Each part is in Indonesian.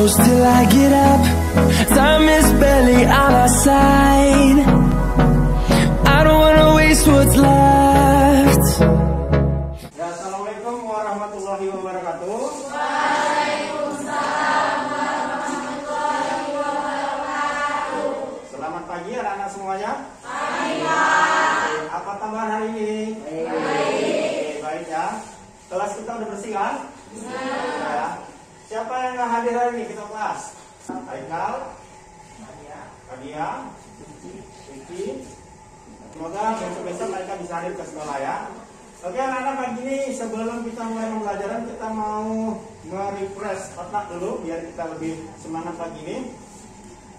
close till I get up. Time is barely on our side. I don't wanna waste what's left. Assalamualaikum warahmatullahi wabarakatuh. Waalaikumsalam warahmatullahi wabarakatuh. Selamat pagi anak-anak semuanya. Pagi, Pak. Apa tambahan hari ini? Baik. Baik ya. Kelas kita udah bersih kan? Ya. Siapa yang nggak hadir hari ini kita kelas? Haikal, Kadia, Vicky. Semoga besok-besok mereka bisa hadir ke sekolah ya. Oke anak-anak, pagi ini sebelum kita mulai pembelajaran kita mau nge-refresh otak dulu biar kita lebih semangat pagi ini.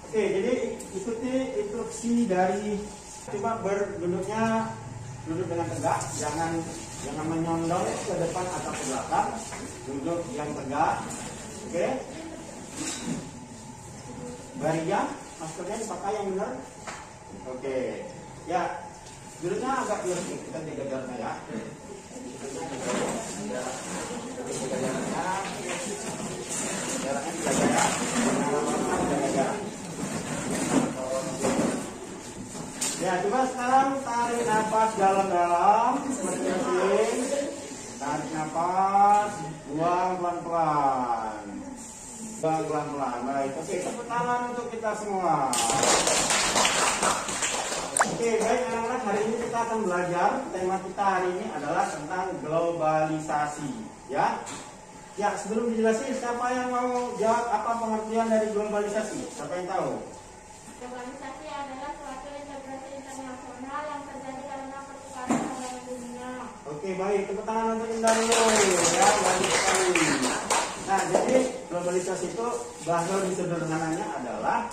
Oke, jadi ikuti instruksi dari coba duduk dengan tegak, jangan menyondol ke depan atau ke belakang. Duduk yang tegak. Oke. Baria, maskernya dipakai yang benar. Oke. Ya, duduknya agak lurus, kita jaga jaraknya ya. Jaraknya dijaga ya. Jaga jarak. Ya, coba sekarang tarik nafas dalam-dalam seperti ini. Tarik nafas, buang pelan-pelan. Buang pelan-pelan. Baik, oke, tepuk tangan untuk kita semua. Oke, baik anak-anak, hari ini kita akan belajar. Tema kita hari ini adalah tentang globalisasi. Ya, sebelum dijelasin, siapa yang mau jawab apa pengertian dari globalisasi? Siapa yang tahu? Globalisasi adalah suatu integrasi internasional yang terjadi karena pertukaran perdagangan dunia. Oke, baik, tepuk tangan untuk Indah dulu ya, baik sekali. Nah, jadi globalisasi itu bahasa lebih sederhananya adalah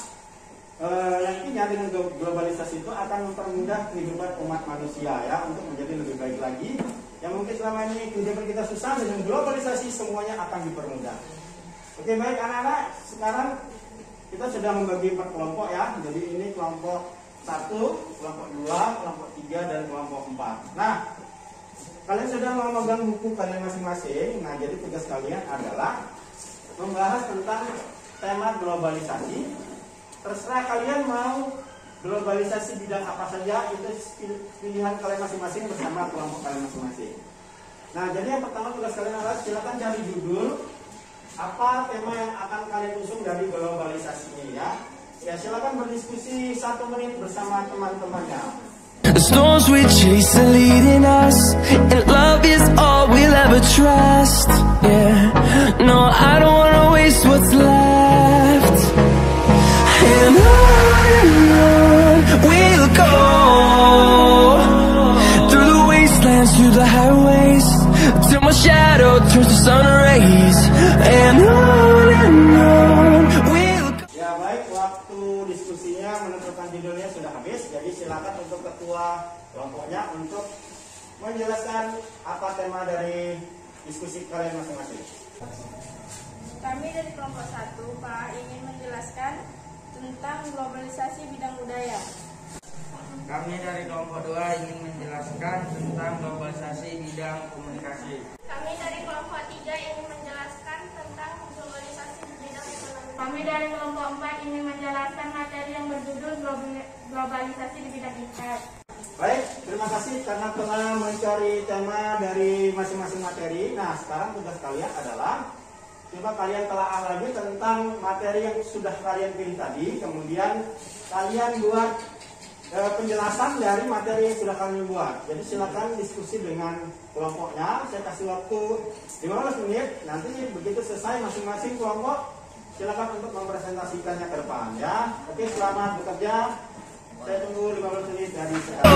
yang intinya dengan globalisasi itu akan mempermudah kehidupan umat manusia ya untuk menjadi lebih baik lagi. Yang mungkin selama ini kehidupan kita susah, dengan globalisasi semuanya akan dipermudah. Oke, baik anak-anak, sekarang kita sudah membagi per kelompok ya. Jadi ini kelompok 1, kelompok 2, kelompok 3, dan kelompok 4. Nah, kalian sudah memegang buku kalian masing-masing. Nah, jadi tugas kalian adalah membahas tentang tema globalisasi. Terserah kalian mau globalisasi bidang apa saja, itu pilihan kalian masing-masing bersama kelompok kalian masing-masing. Nah, jadi yang pertama tugas kalian adalah silakan cari judul apa tema yang akan kalian usung dari globalisasi ini ya. Ya, silakan berdiskusi 1 menit bersama teman-temannya. The storms we chase are leading us, and love is all we'll ever trust. Yeah, no, I don't wanna waste what's left. And on we'll go, through the wastelands, through the highways, till my shadow turns to sun rays. And on we'll go. Ya baik, waktu diskusinya menentukan judulnya sudah habis. Jadi silakan untuk ketua kelompoknya untuk menjelaskan apa tema dari diskusi kalian masing-masing. Kami dari kelompok 1, Pak, ingin menjelaskan tentang globalisasi bidang budaya. Kami dari kelompok 2 ingin menjelaskan tentang globalisasi bidang komunikasi. Kami dari kelompok 3 ingin menjelaskan tentang globalisasi bidang ekonomi. Kami dari kelompok 4 ingin menjelaskan materi yang berjudul globalisasi di bidang IPS. Baik, terima kasih karena telah mencari tema dari masing-masing materi. Nah, sekarang tugas kalian adalah coba kalian telaah lagi tentang materi yang sudah kalian pilih tadi. Kemudian kalian buat penjelasan dari materi yang sudah kalian buat. Jadi silakan diskusi dengan kelompoknya. Saya kasih waktu 15 menit. Nanti begitu selesai masing-masing kelompok silakan untuk mempresentasikannya ke depan ya. Oke, selamat bekerja. Saya tunggu 15 menit dari sekarang.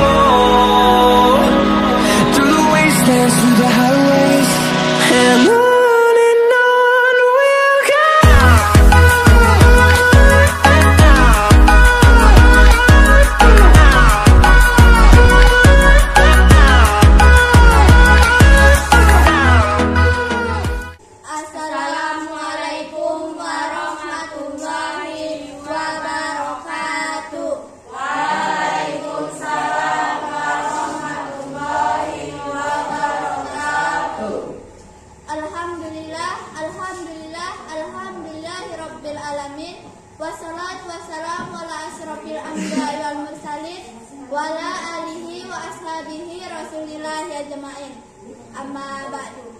Through the wastelands, through the highways, and on we'll go. Assalamualaikum warahmatullahi wabarakatuh. Waalaikumsalam warahmatullahi wabarakatuh. anbiya'i wal mursalin wa ala alihi wa ashabihi rasulillah ya jama'in. Amma ba'du.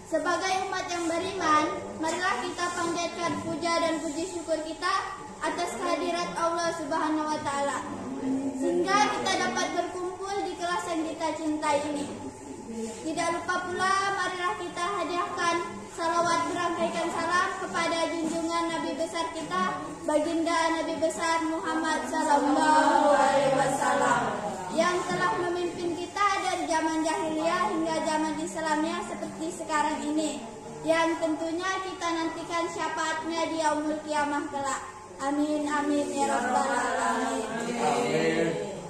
Sebagai umat yang beriman, marilah kita panjatkan puja dan puji syukur kita atas kehadirat Allah Subhanahu wa taala, sehingga kita dapat berkumpul di kelas yang kita cintai ini. Tidak lupa pula, marilah kita hadiahkan salawat berangkaikan salam kepada junjungan Nabi besar kita, baginda Nabi besar Muhammad sallallahu alaihi wasallam, yang telah memimpin kita dari zaman jahiliyah hingga zaman Islamnya seperti sekarang ini, yang tentunya kita nantikan syafaatnya di yaumul kiamah kelak. Amin amin ya rabbal alamin.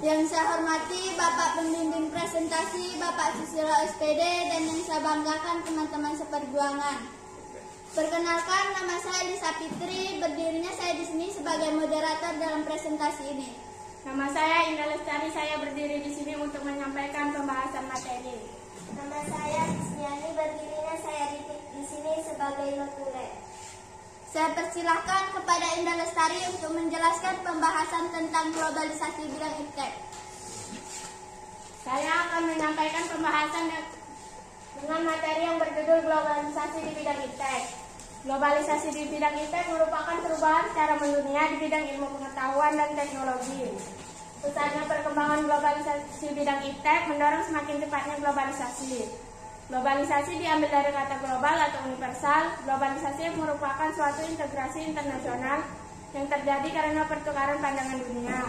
Yang saya hormati Bapak Pembimbing Presentasi, Bapak Susilo SPD, dan yang saya banggakan teman-teman seperjuangan. Perkenalkan, nama saya Lisa Fitri, berdirinya saya di sini sebagai moderator dalam presentasi ini. Nama saya Indah Lestari, saya berdiri di sini untuk menyampaikan pembahasan materi. Nama saya Isniani, berdirinya saya di sini sebagai notule. Saya persilahkan kepada Indah Lestari untuk menjelaskan pembahasan tentang globalisasi bidang iptek. Saya akan menyampaikan pembahasan dengan materi yang berjudul globalisasi di bidang iptek. Globalisasi di bidang iptek merupakan perubahan secara mendunia di bidang ilmu pengetahuan dan teknologi. Pesatnya perkembangan globalisasi bidang iptek mendorong semakin cepatnya globalisasi. Globalisasi diambil dari kata global atau universal. Globalisasi merupakan suatu integrasi internasional yang terjadi karena pertukaran pandangan dunia.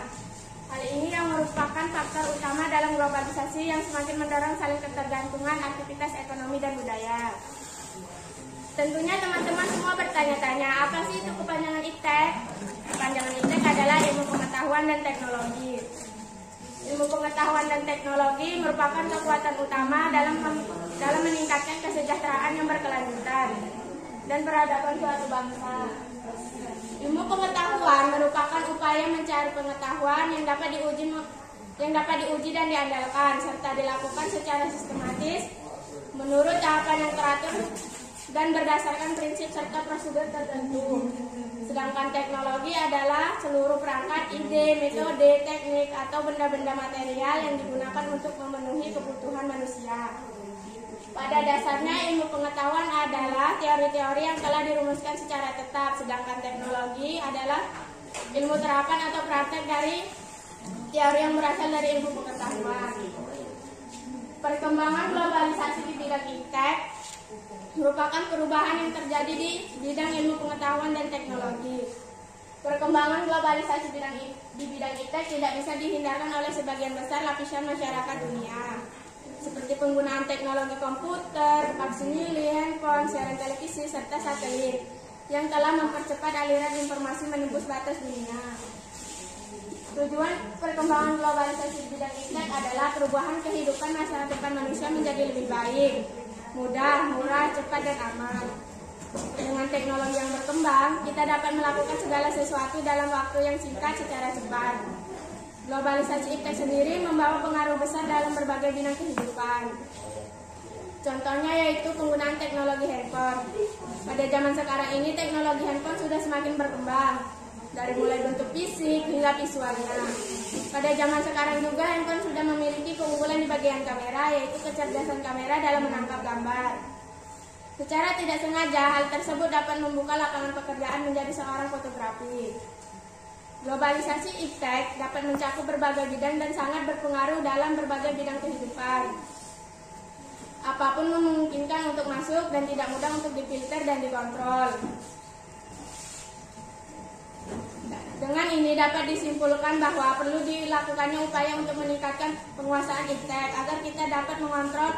Hal ini yang merupakan faktor utama dalam globalisasi yang semakin mendorong saling ketergantungan aktivitas ekonomi dan budaya. Tentunya teman-teman semua bertanya-tanya, apa sih itu kepanjangan iptek? Kepanjangan iptek adalah ilmu pengetahuan dan teknologi. Ilmu pengetahuan dan teknologi merupakan kekuatan utama dalam meningkatkan kesejahteraan yang berkelanjutan dan peradaban suatu bangsa. Ilmu pengetahuan merupakan upaya mencari pengetahuan yang dapat diuji dan diandalkan serta dilakukan secara sistematis menurut tahapan yang teratur dan berdasarkan prinsip serta prosedur tertentu. Sedangkan teknologi adalah seluruh perangkat, ide, metode, teknik, atau benda-benda material yang digunakan untuk memenuhi kebutuhan manusia. Pada dasarnya ilmu pengetahuan adalah teori-teori yang telah dirumuskan secara tetap, sedangkan teknologi adalah ilmu terapan atau praktek dari teori yang berasal dari ilmu pengetahuan. Perkembangan globalisasi di bidang iptek merupakan perubahan yang terjadi di bidang ilmu pengetahuan dan teknologi. Perkembangan globalisasi di bidang iptek tidak bisa dihindarkan oleh sebagian besar lapisan masyarakat dunia, seperti penggunaan teknologi komputer, faksimile, handphone, siaran televisi, serta satelit, yang telah mempercepat aliran informasi menembus batas dunia. Tujuan perkembangan globalisasi di bidang iptek adalah perubahan kehidupan masa depan manusia menjadi lebih baik, mudah, murah, cepat, dan aman. Dengan teknologi yang berkembang, kita dapat melakukan segala sesuatu dalam waktu yang singkat secara cepat. Globalisasi iptek sendiri membawa pengaruh besar dalam berbagai bidang kehidupan. Contohnya yaitu penggunaan teknologi handphone. Pada zaman sekarang ini teknologi handphone sudah semakin berkembang, dari mulai bentuk fisik hingga visualnya. Pada zaman sekarang juga handphone sudah memiliki keunggulan di bagian kamera, yaitu kecerdasan kamera dalam menangkap gambar. Secara tidak sengaja, hal tersebut dapat membuka lapangan pekerjaan menjadi seorang fotografi. Globalisasi iptek dapat mencakup berbagai bidang dan sangat berpengaruh dalam berbagai bidang kehidupan. Apapun memungkinkan untuk masuk dan tidak mudah untuk difilter dan dikontrol. Dengan ini dapat disimpulkan bahwa perlu dilakukannya upaya untuk meningkatkan penguasaan iptek agar kita dapat mengontrol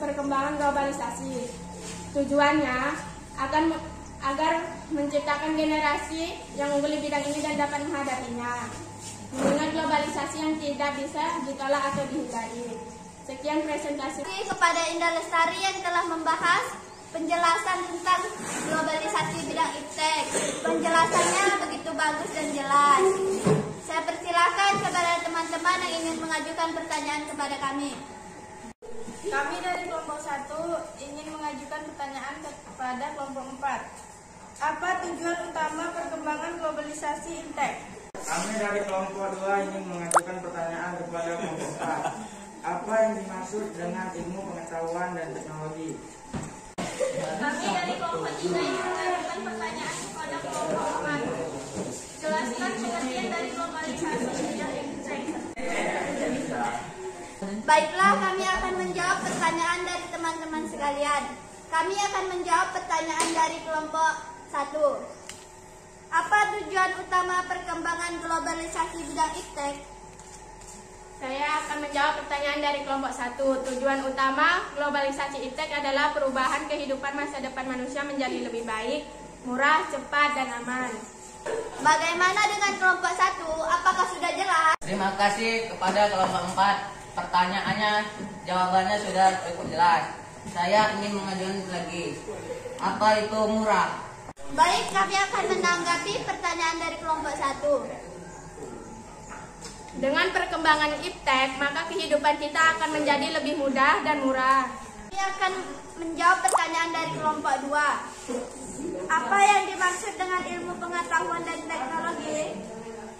perkembangan globalisasi. Tujuannya agar menciptakan generasi yang unggul di bidang ini dan dapat menghadapinya. Mengingat globalisasi yang tidak bisa ditolak atau dihindari. Sekian presentasi kepada Indah Lestari yang telah membahas penjelasan tentang globalisasi bidang iptek. Penjelasannya begitu bagus dan jelas. Saya persilakan kepada teman-teman yang ingin mengajukan pertanyaan kepada kami. Kami dari kelompok 1 ingin mengajukan pertanyaan kepada kelompok 4. Apa tujuan utama perkembangan globalisasi iptek? Kami dari kelompok 2 ingin mengajukan pertanyaan kepada kelompok 4. Apa yang dimaksud dengan ilmu pengetahuan dan teknologi? Kami dari kelompok 3 ingin mengajukan pertanyaan kepada kelompok 4. Jelaskan pengertian dari globalisasi bidang iptek. Baiklah, kami akan menjawab pertanyaan dari teman-teman sekalian. Kami akan menjawab pertanyaan dari kelompok 1. Apa tujuan utama perkembangan globalisasi bidang iptek? Saya akan menjawab pertanyaan dari kelompok 1. Tujuan utama globalisasi iptek adalah perubahan kehidupan masa depan manusia menjadi lebih baik, murah, cepat, dan aman. Bagaimana dengan kelompok 1? Apakah sudah jelas? Terima kasih kepada kelompok 4. Pertanyaannya, jawabannya sudah cukup jelas. Saya ingin mengajukan lagi. Apa itu murah? Baik, kami akan menanggapi pertanyaan dari kelompok 1. Dengan perkembangan iptek, maka kehidupan kita akan menjadi lebih mudah dan murah. Kami akan menjawab pertanyaan dari kelompok 2. Apa yang dimaksud dengan ilmu pengetahuan dan teknologi?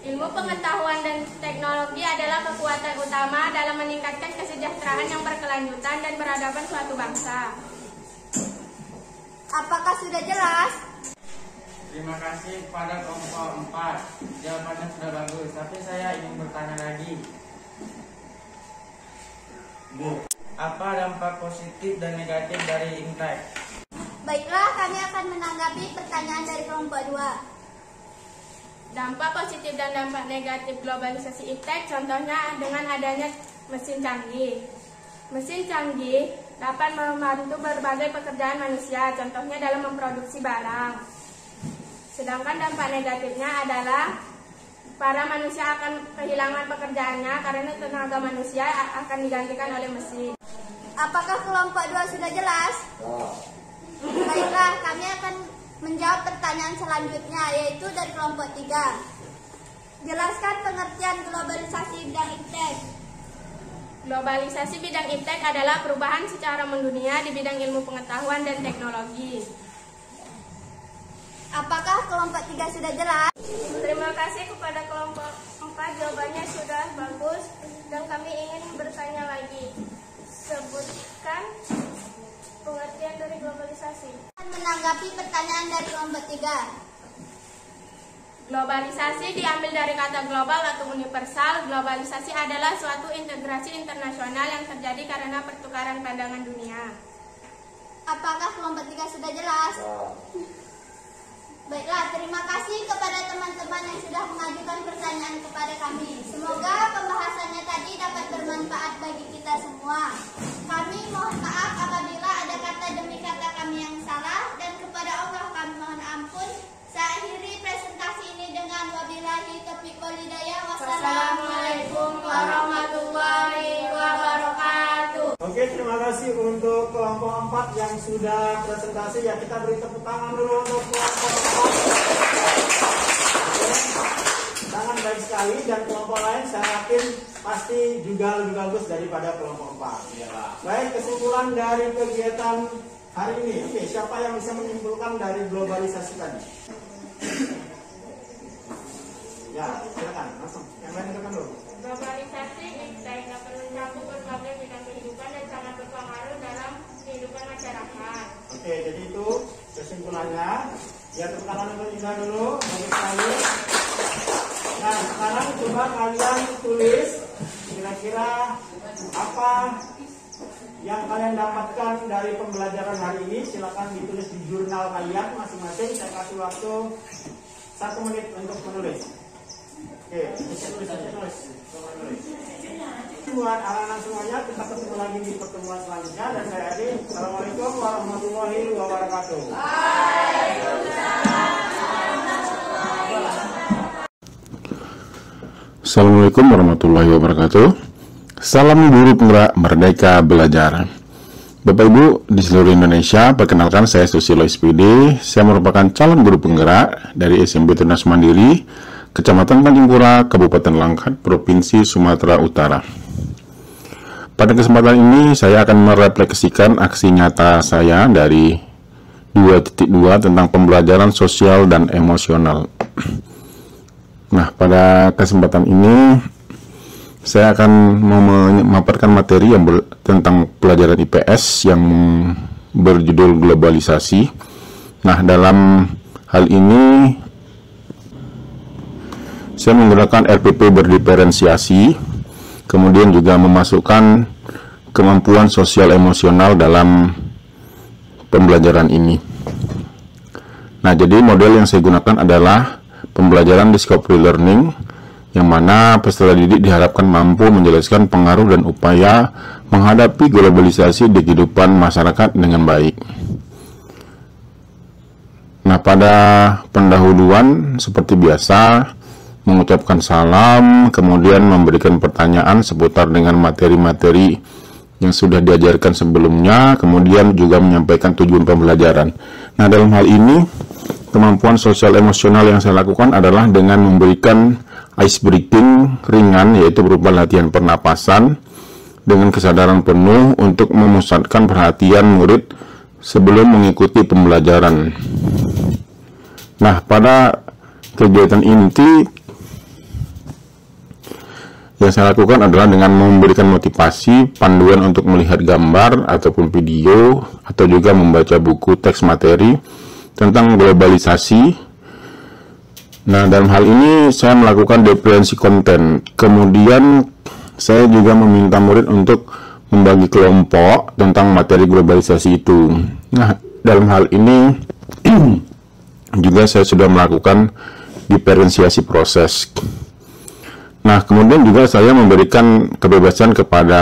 Ilmu pengetahuan dan teknologi adalah kekuatan utama dalam meningkatkan kesejahteraan yang berkelanjutan dan peradaban suatu bangsa. Apakah sudah jelas? Terima kasih kepada kelompok 4. Jawabannya sudah bagus, tapi saya ingin bertanya lagi. Bu, apa dampak positif dan negatif dari iptek? Baiklah, kami akan menanggapi pertanyaan dari kelompok 2. Dampak positif dan dampak negatif globalisasi iptek contohnya dengan adanya mesin canggih. Mesin canggih dapat membantu berbagai pekerjaan manusia, contohnya dalam memproduksi barang. Sedangkan dampak negatifnya adalah para manusia akan kehilangan pekerjaannya karena tenaga manusia akan digantikan oleh mesin. Apakah kelompok 2 sudah jelas? Baiklah, kami akan menjawab pertanyaan selanjutnya, yaitu dari kelompok 3. Jelaskan pengertian globalisasi bidang iptek. Globalisasi bidang iptek adalah perubahan secara mendunia di bidang ilmu pengetahuan dan teknologi. Apakah kelompok 3 sudah jelas? Terima kasih kepada kelompok 4, jawabannya sudah bagus dan kami ingin bertanya lagi. Sebutkan pengertian dari globalisasi. Menanggapi pertanyaan dari kelompok 3. Globalisasi diambil dari kata global atau universal. Globalisasi adalah suatu integrasi internasional yang terjadi karena pertukaran pandangan dunia. Apakah kelompok 3 sudah jelas? Baiklah, terima kasih kepada teman-teman yang sudah mengajukan pertanyaan kepada kami. Semoga pembahasannya tadi dapat bermanfaat bagi kita semua. Kami mohon maaf apabila ada kata demi kata kami yang salah, dan kepada Allah kami mohon ampun. Saya akhiri presentasi ini dengan wabillahi taufiq wal hidayah. Wassalamualaikum warahmatullahi wabarakatuh. Oke, terima kasih untuk kelompok 4 yang sudah presentasi. Ya, kita beri tepuk tangan dulu untuk kelompok 4. Tangan baik sekali, dan kelompok lain saya yakin pasti juga lebih bagus daripada kelompok 4. Baik, kesimpulan dari kegiatan hari ini. Oke, siapa yang bisa menyimpulkan dari globalisasi tadi? Ya, silakan langsung. Yang lain silakan dulu. Globalisasi iptek dapat mencakup berbagai bidang kehidupan dan sangat berpengaruh dalam kehidupan masyarakat. Oke, jadi itu kesimpulannya. Ya, tepuk tangan untuk Ina dulu. Bagus sekali. Nah, sekarang coba kalian tulis kira-kira apa yang kalian dapatkan dari pembelajaran hari ini. Silakan ditulis di jurnal kalian masing-masing. Saya kasih waktu 1 menit untuk menulis. Oke, saya tulis. Buat anak-anak semuanya, kita ketemu lagi di pertemuan selanjutnya, dan saya Adi. Assalamualaikum warahmatullahi wabarakatuh. Assalamualaikum warahmatullahi wabarakatuh. Salam guru penggerak Merdeka Belajar. Bapak Ibu di seluruh Indonesia, perkenalkan saya Susilo SPD. Saya merupakan calon guru penggerak dari SMP Tunas Mandiri, Kecamatan Tanjung Pura, Kabupaten Langkat, Provinsi Sumatera Utara. Pada kesempatan ini saya akan merefleksikan aksi nyata saya dari 2.2 tentang pembelajaran sosial dan emosional. Nah, pada kesempatan ini saya akan memaparkan materi yang tentang pelajaran IPS yang berjudul globalisasi. Nah, dalam hal ini saya menggunakan RPP berdiferensiasi, kemudian juga memasukkan kemampuan sosial emosional dalam pembelajaran ini. Nah, jadi model yang saya gunakan adalah pembelajaran discovery learning, yang mana peserta didik diharapkan mampu menjelaskan pengaruh dan upaya menghadapi globalisasi di kehidupan masyarakat dengan baik. Nah, pada pendahuluan seperti biasa, mengucapkan salam, kemudian memberikan pertanyaan seputar dengan materi-materi yang sudah diajarkan sebelumnya, kemudian juga menyampaikan tujuan pembelajaran. Nah, dalam hal ini, kemampuan sosial emosional yang saya lakukan adalah dengan memberikan ice breaking ringan, yaitu berupa latihan pernapasan dengan kesadaran penuh untuk memusatkan perhatian murid sebelum mengikuti pembelajaran. Nah, pada kegiatan inti yang saya lakukan adalah dengan memberikan motivasi, panduan untuk melihat gambar ataupun video, atau juga membaca buku teks materi tentang globalisasi. Nah, dalam hal ini saya melakukan definisi konten. Kemudian saya juga meminta murid untuk membagi kelompok tentang materi globalisasi itu. Nah, dalam hal ini juga saya sudah melakukan diferensiasi proses. Nah, kemudian juga saya memberikan kebebasan kepada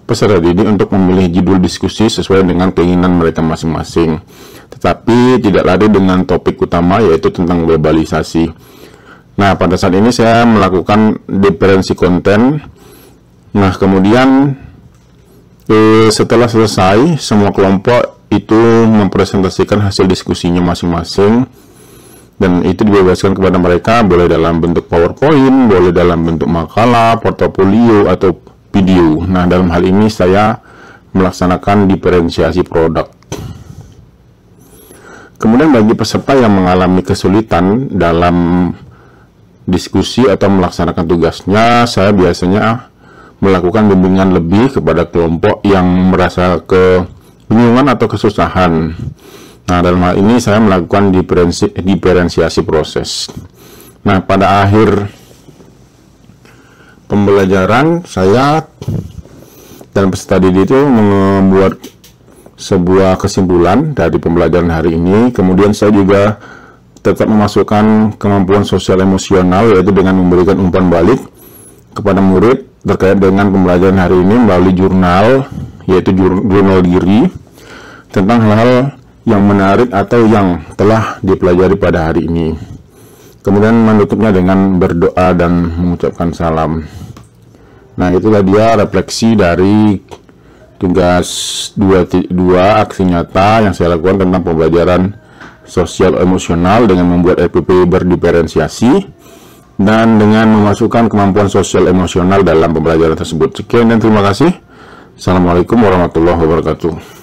peserta didik untuk memilih judul diskusi sesuai dengan keinginan mereka masing-masing, tetapi tidak lari dengan topik utama, yaitu tentang globalisasi. Nah, pada saat ini saya melakukan diferensi konten. Nah, kemudian setelah selesai, semua kelompok itu mempresentasikan hasil diskusinya masing-masing, dan itu dibebaskan kepada mereka, boleh dalam bentuk PowerPoint, boleh dalam bentuk makalah, portofolio, atau video. Nah, dalam hal ini saya melaksanakan diferensiasi produk. Kemudian bagi peserta yang mengalami kesulitan dalam diskusi atau melaksanakan tugasnya, saya biasanya melakukan bimbingan lebih kepada kelompok yang merasa kebingungan atau kesusahan. Nah, dalam hal ini saya melakukan diferensiasi proses. Nah, pada akhir pembelajaran, saya dan peserta didik itu membuat sebuah kesimpulan dari pembelajaran hari ini. Kemudian saya juga tetap memasukkan kemampuan sosial emosional, yaitu dengan memberikan umpan balik kepada murid terkait dengan pembelajaran hari ini melalui jurnal, yaitu jurnal diri tentang hal-hal yang menarik atau yang telah dipelajari pada hari ini. Kemudian menutupnya dengan berdoa dan mengucapkan salam. Nah, itulah dia refleksi dari tugas 2.2 aksi nyata yang saya lakukan tentang pembelajaran sosial emosional dengan membuat RPP berdiferensiasi dan dengan memasukkan kemampuan sosial emosional dalam pembelajaran tersebut. Sekian dan terima kasih. Assalamualaikum warahmatullahi wabarakatuh.